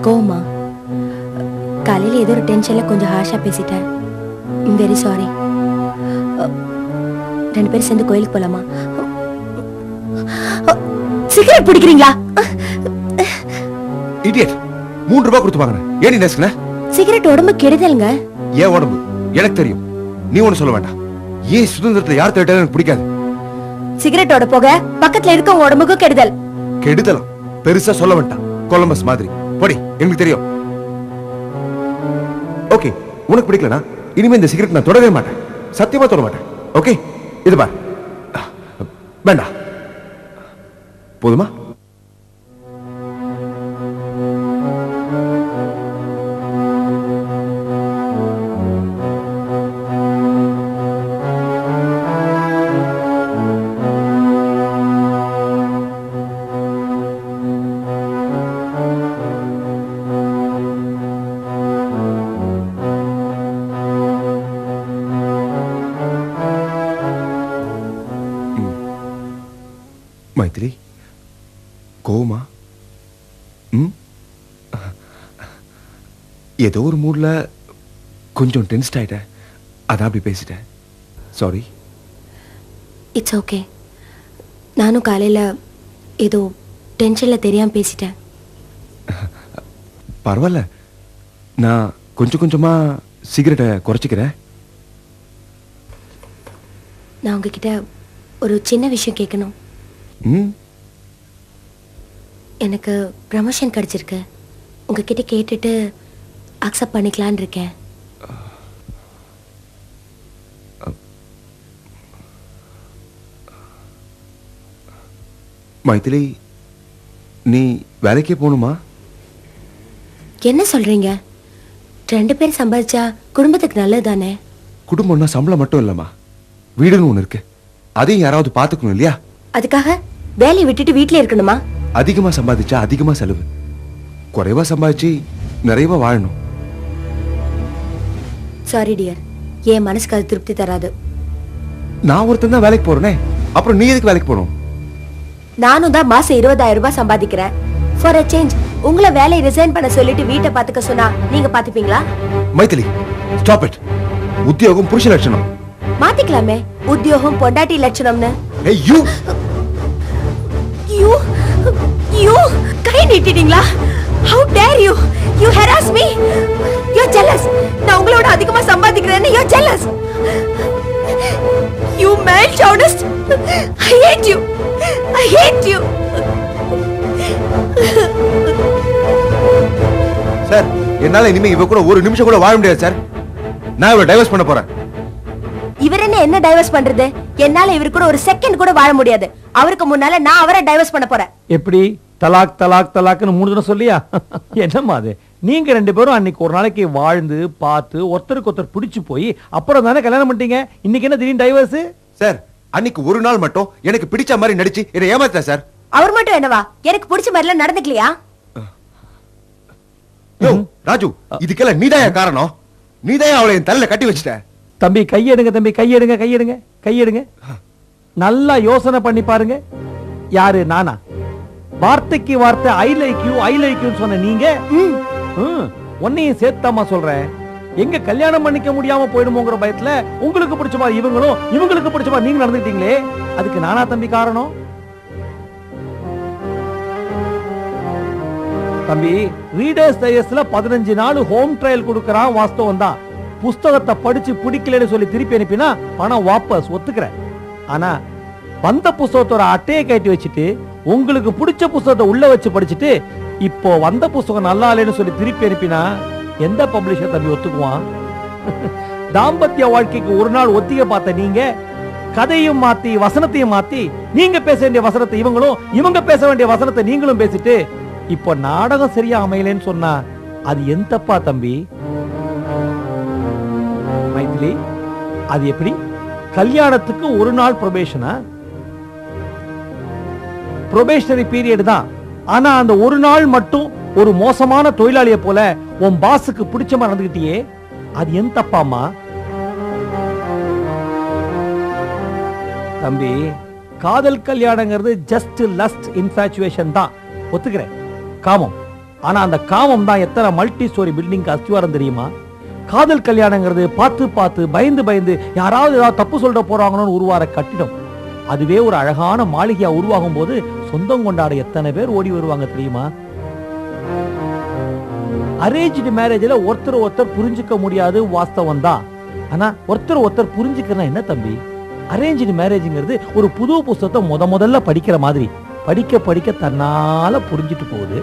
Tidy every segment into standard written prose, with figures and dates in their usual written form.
கோவமா? காலையில் ஏதோ ஒரு டென்ஷனில் கொஞ்சம் ஹார்ஷாக பேசிட்டேன். Very sorry. 2 பேரும் சேர்ந்து கோயிலுக்கு போலாமா? சிகரெட் பிடிக்கிறீங்களா? இடியட், 3 ரூபாய் கொடுத்து வாங்க. ஏன் நேஸ்கன? சிகரெட் உடம்பு கெடுதல்ங்க. ஏன் உடம்பு எனக்கு தெரியும், நீ ஒண்ணு சொல்ல வேண்டாம். ஏன் சுதந்திரத்தை யார் தேட்டாலும் எனக்கு பிடிக்காது. சிகரெட்டோட போக பக்கத்துல இருக்க உடம்புக்கு கெடுதல். கெடுதலாம் பெருசா சொல்ல வேண்டாம். கொலம்பஸ் மாதிரி போடி, எனக்கு தெரியும். ஓகே, உனக்கு பிடிக்கலனா இனிமே இந்த சிகரெட் நான் தொடவே மாட்டேன். சத்தியமா தொட மாட்டேன். ஓகே, இது பார். வேண்டாம், போதுமா? மைத்திரி, கோவமா? ஏதோ ஒரு மூட்ல கொஞ்சம் டென்ஸ்ட் ஆயிட்டேன், அதான் அப்படி பேசிட்டேன். சாரி. It's okay. நானும் காலையில் ஏதோ டென்ஷனில் தெரியாமல் பேசிட்டேன். பரவாயில்ல, நான் கொஞ்சம் கொஞ்சமா சிகரெட்டை குறைச்சிக்கிறேன். நான் உங்ககிட்ட ஒரு சின்ன விஷயம் கேட்கணும். எனக்கு ப்ரமோஷன் கிடைச்சிருக்கு. உங்ககிட்ட கேட்டுட்டு அக்செப்ட் பண்ணிக்கலான்னு இருக்கேன். மைத்திலி, நீ வேலைக்கே போகணுமா? என்ன சொல்றீங்க? 2 பேர் சம்பாதிச்சா குடும்பத்துக்கு நல்லது தானே? குடும்பம்னா சம்பளம் மட்டும் இல்லம்மா, வீடுன்னு ஒண்ணு இருக்கு. அதையும் யாராவது பாத்துக்கணும் இல்லையா? அதுக்காக வேலையை விட்டுட்டு வீட்டிலே இருக்கணுமா? அதிகமா சம்பாதிச்சா அதிகமா செலவு, குறைவா சம்பாதிச்சு நிறைவா வாழணும். சாரி டியர், என் மனசுக்கு அது திருப்தி தராது. நான் ஒருத்தன் தான் வேலைக்கு போறேனே, அப்புறம் நீ எதுக்கு வேலைக்கு போகணும்? நானும் தான் மாசம் 20,000 ரூபாய் சம்பாதிக்கிறேன். ஃபார் a சேஞ்ச் உங்களை வேலையை ரிசைன் பண்ண சொல்லிட்டு வீட்டை பாத்துக்க சொன்னா நீங்க பாத்துப்பீங்களா? Maithili, stop it. உத்தியோகம் புருஷ லட்சணம். மாத்திக்கலாமே, உத்தியோகம் பொண்டாட்டி லட்சணம்னு. ஏய் யூ யூ யூ கை நீட்டிட்டீங்களா? How dare you? You harass me. You're jealous. நான் உங்களோட அதிகமா சம்பாதிக்கிறேன்னு you're jealous. You male chauvinist. I hate you. I hate you. Sir, என்னால இனிமே இவ கூட ஒரு நிமிஷம் கூட வாழ முடியாது சார். நான் இவரை டைவர்ஸ் பண்ண போறேன். இவர் என்ன டைவர்ஸ் பண்றது? என்னால இவர் கூட ஒரு செகண்ட் கூட வாழ முடியாது. அவருக்கு முன்னால நான் அவரை டைவர்ஸ் பண்ண போறேன். எப்படி தலாக் தலாக் தலாக்னு 3 தடவை சொல்லியா? என்னம்மா அது? நீங்க 2 பேரும் அன்னைக்கு ஒரு நாளைக்கு வாழ்ந்து பார்த்து ஒருத்தருக்கு ஒருத்தர் பிடிச்சு போய் அப்புறம் தானே கல்யாணம் பண்ணிட்டீங்க. இன்னைக்கு என்ன திடீர்னு டைவர்ஸ்? சார், அன்னைக்கு ஒரு நாள் மட்டும் எனக்கு பிடிச்ச மாதிரி நடிச்சு என்னை ஏமாத்தா சார். அவர் மட்டும் என்னவா எனக்கு பிடிச்ச மாதிரி எல்லாம் நடந்துக்கலையா? யோ ராஜு, இதுக்கெல்லாம் நீதான் காரணம். நீதான் அவளை என் தலையில கட்டி வச்சிட்ட. தம்பி கையெடுங்க, தம்பி கையெடுங்க, கையெடுங்க, கையெடுங்க. நல்லா யோசனை பண்ணி பாருங்க. யாரு? நானா? வார்த்தைக்கு வார்த்தை ஐ லைக் யூ சொன்ன நீங்க உன்னையும் சேர்த்தாமா சொல்றேன். எங்க கல்யாணம் பண்ணிக்க முடியாம போயிடுமோங்கிற பயத்துல உங்களுக்கு பிடிச்ச மாதிரி இவங்களும் இவங்களுக்கு பிடிச்ச மாதிரி நீங்க நடந்துட்டீங்களே, அதுக்கு நானா தம்பி காரணம்? தம்பி, ரீடர்ஸ் டைஜஸ்ட்ல 15 நாள் ஹோம் ட்ரையல் கொடுக்கறான், வாஸ்தவம் தான். புஸ்தகத்தை படிச்சு பிடிக்கலன்னு சொல்லி திருப்பி அனுப்பினா பணம் வாபஸ், ஒத்துக்கிறேன். ஆனா வந்த புஸ்தகத்தோட அட்டையை கட்டி வச்சுட்டு உங்களுக்கு பிடிச்ச புஸ்தகத்தை உள்ள வச்சு படிச்சுட்டு இப்போ வந்த புஸ்தகம் நல்லா இல்லைன்னு சொல்லி திருப்பி அனுப்பினா எந்த பப்ளிஷர் தம்பி ஒத்துக்குவான்? தாம்பத்திய வாழ்க்கைக்கு ஒரு நாள் ஒத்திக பார்த்த நீங்க கதையும் மாத்தி வசனத்தையும் மாத்தி நீங்க பேச வேண்டிய வசனத்தை இவங்களும் இவங்க பேச வேண்டிய வசனத்தை நீங்களும் பேசிட்டு இப்போ நாடகம் சரியா அமையலன்னு சொன்னா அது என் தப்பா தம்பி? மைத்திலி, அது எப்படி? கல்யாணத்துக்கு ஒரு நாள் ப்ரொபேஷனா? ப்ரொபேஷனரி பீரியட் தான். ஆனா அந்த ஒரு நாள் மட்டும் ஒரு மோசமான தொழிலாளியை போல உன் பாஸுக்கு பிடிச்ச மாதிரி நடந்துக்கிட்டியே, அது என் தப்பாமா? தம்பி, காதல் கல்யாணங்கிறது ஜஸ்ட் லஸ்ட் இன்ஃபாச்சுவேஷன் தான், ஒத்துக்கிறேன். காமம். ஆனா அந்த காமம் தான் எத்தனை மல்டி ஸ்டோரி பில்டிங் அஸ்திவாரம் தெரியுமா? காதல் கல்யாணங்கிறது பார்த்து பார்த்து பயந்து பயந்து யாராவது ஏதாவது தப்பு சொல்ற போறாங்களோன்னு உருவார கட்டிடம். அதுவே ஒரு அழகான மாளிகையா உருவாகும் போது சொந்தம் கொண்டாட எத்தனை பேர் ஓடி வருவாங்க தெரியுமா? அரேஞ்ச்டு மேரேஜ்ல ஒருத்தர் புரிஞ்சுக்க முடியாது, வாஸ்தவம் தான். ஆனா ஒருத்தர் புரிஞ்சுக்கிறனா என்ன தம்பி? அரேஞ்ச்டு மேரேஜ்ங்கிறது ஒரு புது புத்தகத்தை முதல்ல படிக்கிற மாதிரி, படிக்க படிக்க தன்னால புரிஞ்சிட்டு போகுது.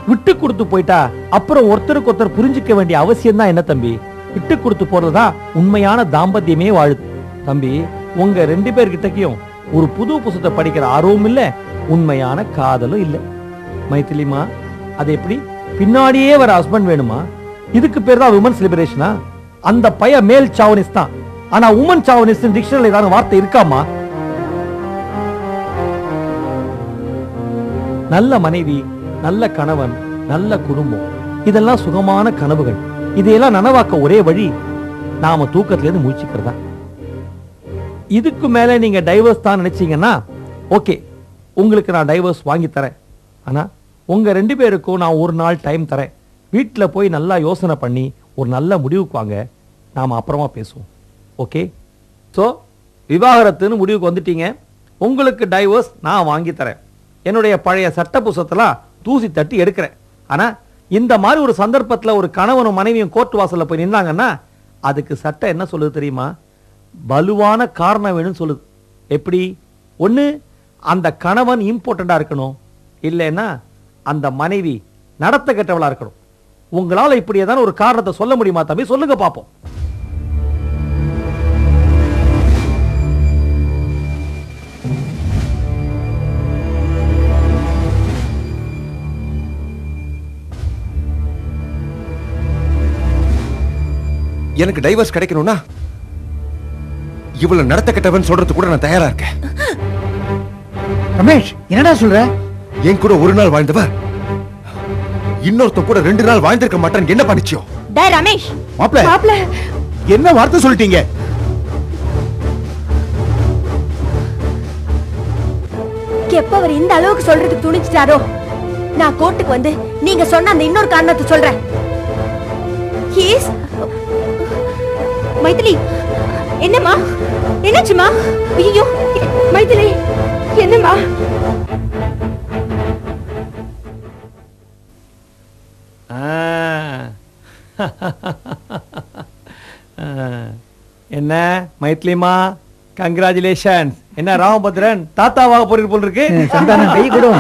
விட்டு கொடுத்து போயிட்டா அப்புறம் ஒருத்தருக்கு ஒருத்தர் புரிஞ்சுக்க வேண்டிய அவசியம் தான் என்ன தம்பி? விட்டு கொடுத்து போறதுதான் உண்மையான தாம்பத்தியமே வாழுது. தம்பி, உங்க 2 பேர்கிட்டயும் ஒரு புது புத்தகத்தை படிக்கிற ஆர்வம் இல்ல, உண்மையான காதலும் இல்ல. மைத்திலிமா, அது எப்படி? பின்னாடியே வர ஹஸ்பண்ட் வேணுமா? இதுக்கு பேர் தான் உமன்ஸ் லிபரேஷனா? அந்த பைய மேல் சாவனிஸ்ட் தான். ஆனா உமன் சாவனிஸ்ட் டிக்ஷனரியில ஏதாவது வார்த்தை இருக்காமா? நல்ல மனைவி, நல்ல கணவன், நல்ல குடும்பம், இதெல்லாம் சுகமான கனவுகள். இதையெல்லாம் நனவாக்க ஒரே வழி நாம தூக்கத்துல இருந்து முழிச்சுக்கிறதா. இதுக்கு மேல நீங்க டைவர்ஸ் தான் நினைச்சீங்கன்னா ஓகே, உங்களுக்கு நான் டைவர்ஸ் வாங்கி தரேன். ஆனா உங்க 2 பேருக்கும் நான் ஒரு நாள் டைம் தரேன். வீட்டுல போய் நல்லா யோசனை பண்ணி ஒரு நல்ல முடிவுக்கு வாங்க, நாம அப்புறமா பேசுவோம். ஓகே? சோ விவாகரத்துன்னு முடிவுக்கு வந்துட்டீங்க. உங்களுக்கு டைவர்ஸ் நான் வாங்கி தரேன். என்னுடைய பழைய சட்ட புத்தகத்தெல்லாம் தூசி தட்டி எடுக்கிறேன். ஆனா இந்த மாதிரி ஒரு சந்தர்ப்பத்துல ஒரு கணவனும் மனைவியும் கோர்ட் வாசல்ல போய் நின்னாங்கன்னா அதுக்கு சட்டம் என்ன சொல்லுது தெரியுமா? வலுவான காரணம் வேணும்னு சொல்லுது. எப்படி? ஒண்ணு, அந்த கணவன் இம்பார்ட்டண்டா இருக்கணும், இல்லைன்னா அந்த மனைவி நடத்த கெட்டவளா இருக்கணும். உங்களால இப்படி ஏதாவது ஒரு காரணத்தை சொல்ல முடியுமா தம்பி? சொல்லுங்க பாப்போம். எனக்கு டைவர்ஸ் கிடைக்கணும்னா இவ்வளவு நடத்த கெட்டவன் சொல்றது கூட நான் தயாரா இருக்கேன். ரமேஷ், என்னடா சொல்ற? என் கூட ஒரு நாள் வாழ்ந்தவர் இன்னொருத்த கூட 2 நாள் வாழ்ந்திருக்க மாட்டான்னு என்ன பண்ணிச்சியோ? டேய் ரமேஷ், மாப்ள என்ன வார்த்தை சொல்லிட்டீங்க? எப்ப அவர் இந்த அளவுக்கு சொல்றதுக்கு துணிச்சிட்டாரோ, நான் கோர்ட்டுக்கு வந்து நீங்க சொன்ன அந்த இன்னொரு காரணத்தை சொல்றேன். மைதிலி, என்னம்மா? என்னாச்சுமா? ஐயோ மைதிலி, என்னம்மா? என்ன மைத்திலிமா, கங்க்ராச்சுலேஷன். என்ன ராமபத்ரன் தாத்தாவாக போறீங்க போல் இருக்கு. சந்தானம் கை கொடு.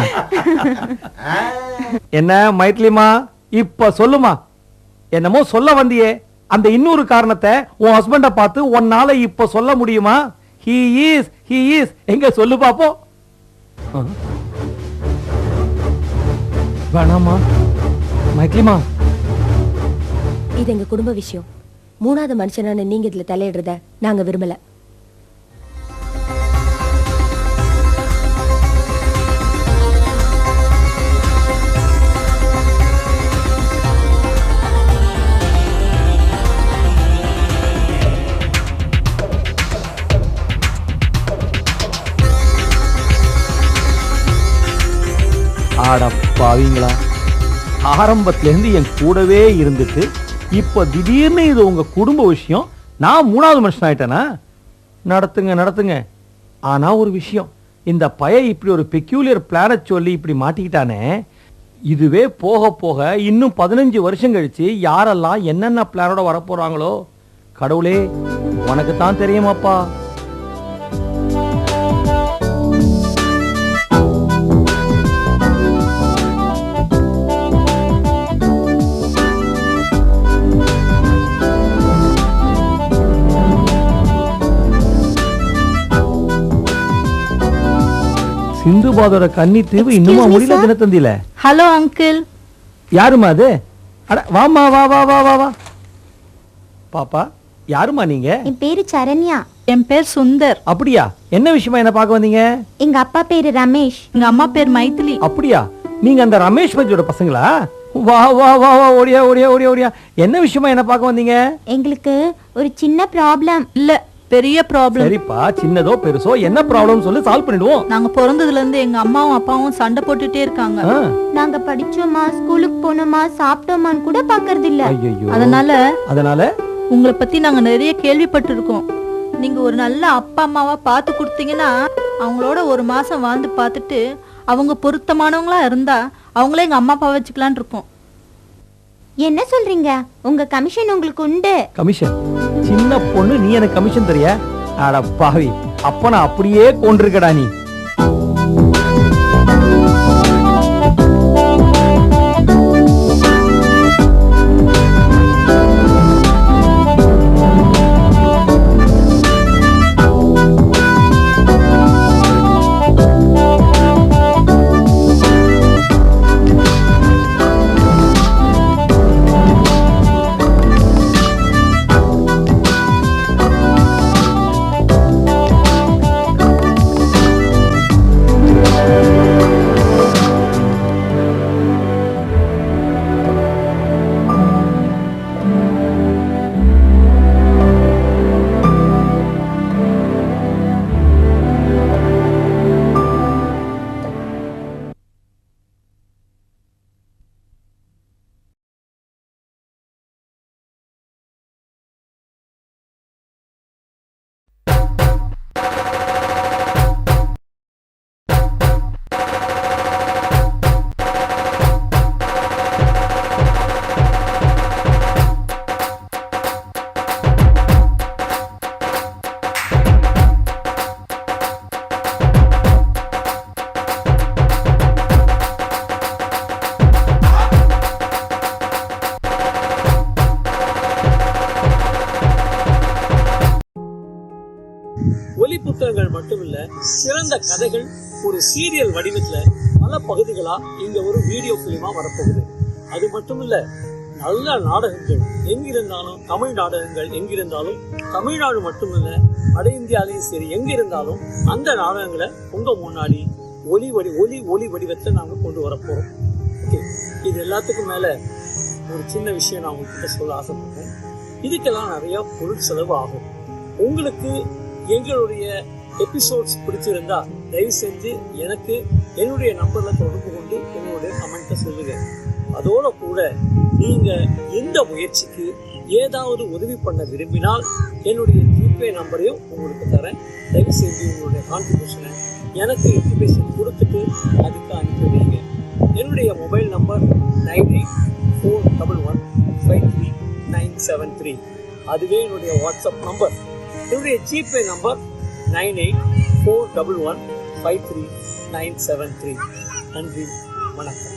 என்ன மைத்திலிமா, இப்ப சொல்லுமா, என்னமோ சொல்ல வந்தியே, அந்த இன்னொரு காரணத்தை உன் ஹஸ்பண்ட பார்த்து உன்னால இப்ப சொல்ல முடியுமா? he is எங்க சொல்லு பாப்போம். வேணாமா மைத்திலிமா? இது எங்க குடும்ப விஷயம். 3வது மனுஷனான நீங்க இதுல தலையிடுறத நாங்க விரும்பல. பாவீங்களா, ஆரம்பத்துல இருந்து என் கூடவே இருந்துட்டு இப்ப திடீர்னு இது உங்க குடும்ப விஷயம், நான் 3வது மனுஷன் ஆயிட்டேனா? நடத்துங்க. ஆனா ஒரு விஷயம், இந்த பைய இப்படி ஒரு பெக்யூலியர் பிளான சொல்லி இப்படி மாட்டிக்கிட்டானே, இதுவே போக போக இன்னும் 15 வருஷம் கழிச்சு யாரெல்லாம் என்னென்ன பிளானோட வரப்போறாங்களோ, கடவுளே உனக்கு தான் தெரியுமாப்பா. சிந்துபாதோட கன்னி தீவு இன்னுமா முடியல தினத்தந்தியில. Hello uncle. யாருமா அது? அட வாமா, வா. பாப்பா, யாருமா நீங்க? என் பேரு சரண்யா. என் பேர் சுந்தர். அப்படியா? என்ன விஷயமா என்ன பார்க்க வந்தீங்க? எங்க அப்பா பேரு ரமேஷ், எங்க அம்மா பேர் மைதிலி. அப்படியா? நீங்க அந்த ரமேஷ் பஜ்ஜியோட பசங்களா? வா, ஓடியா. என்ன விஷயமா என்ன பார்க்க வந்தீங்க? எங்களுக்கு ஒரு சின்ன ப்ராப்ளம். இல்ல, பெரிய ப்ராப்ளம். சரிப்பா, சின்னதோ பெருசோ என்ன ப்ராப்ளம் சொல்லி சால்வ் பண்ணிடுவோம். நாங்க பிறந்ததுல இருந்து எங்க அம்மாவும் அப்பாவும் சண்டை போட்டுட்டே இருக்காங்க. ஆ. நாங்க படிச்சோமா, ஸ்கூலுக்கு போனோமா, சாப்பிட்டோமான்னு கூட பாக்குறது இல்ல. ஐயையோ. அதனால உங்களை பத்தி நாங்க நிறைய கேள்விப்பட்டிருக்கோம். நீங்க ஒரு நல்ல அப்பா அம்மாவா பார்த்து கொடுத்தீங்கன்னா அவங்களோட ஒரு மாசம் வாழ்ந்து பார்த்துட்டு அவங்க பொருத்தமானவங்களா இருந்தா அவங்களே எங்க அம்மா அப்பா வச்சுக்கலான் இருக்கோம். என்ன சொல்றீங்க? உங்க கமிஷன் உங்களுக்கு உண்டு. கமிஷன்? சின்ன பொண்ணு, நீ எனக்கு கமிஷன் தரியா? அட பாவி, அப்ப நான் அப்படியே கொண்டிருக்கடா நீ. ஒலி புத்தகங்கள் மட்டுமில்ல, சிறந்த கதைகள் ஒரு சீரியல் வடிவத்துல பல பகுதிகளா இங்க ஒரு வீடியோ பிலிமா வரப்போகுது. அது மட்டுமில்ல, நல்ல நாடகங்கள் எங்கிருந்தாலும், தமிழ் நாடகங்கள் எங்கிருந்தாலும், தமிழ்நாடு மட்டுமில்ல வட இந்தியாலையும் சரி எங்கிருந்தாலும் அந்த நாடகங்களை உங்க முன்னாடி ஒலி வடிவத்துல நாங்க கொண்டு வரப்போறோம். ஓகே, இது எல்லாத்துக்கும் மேல ஒரு சின்ன விஷயம் நான் உங்ககிட்ட சொல்ல ஆசைப்படுறேன். இதுக்கெல்லாம் நிறைய பொருள் செலவு ஆகும். உங்களுக்கு எங்களுடைய எபிசோட்ஸ் பிடிச்சிருந்தா தயவு செஞ்சு எனக்கு என்னுடைய நம்பர்ல தொடர்பு கொண்டு உங்களுடைய கமெண்ட்டை சொல்லுங்க. அதோட கூட நீங்க இந்த முயற்சிக்கு ஏதாவது உதவி பண்ண விரும்பினால் என்னுடைய ஜிபே நம்பரையும் உங்களுக்கு தரேன். தயவு செஞ்சு உங்களுடைய கான்ட்ரிபியூஷனை எனக்கு இன்ஃபர்மேஷன் கொடுத்துட்டு அதுக்கு அனுப்பி வைங்க. என்னுடைய மொபைல் நம்பர் 9841153973. அதுவே என்னுடைய வாட்ஸ்அப் நம்பர். என்னுடைய ஜிபே நம்பர் 9841153973. நன்றி, வணக்கம்.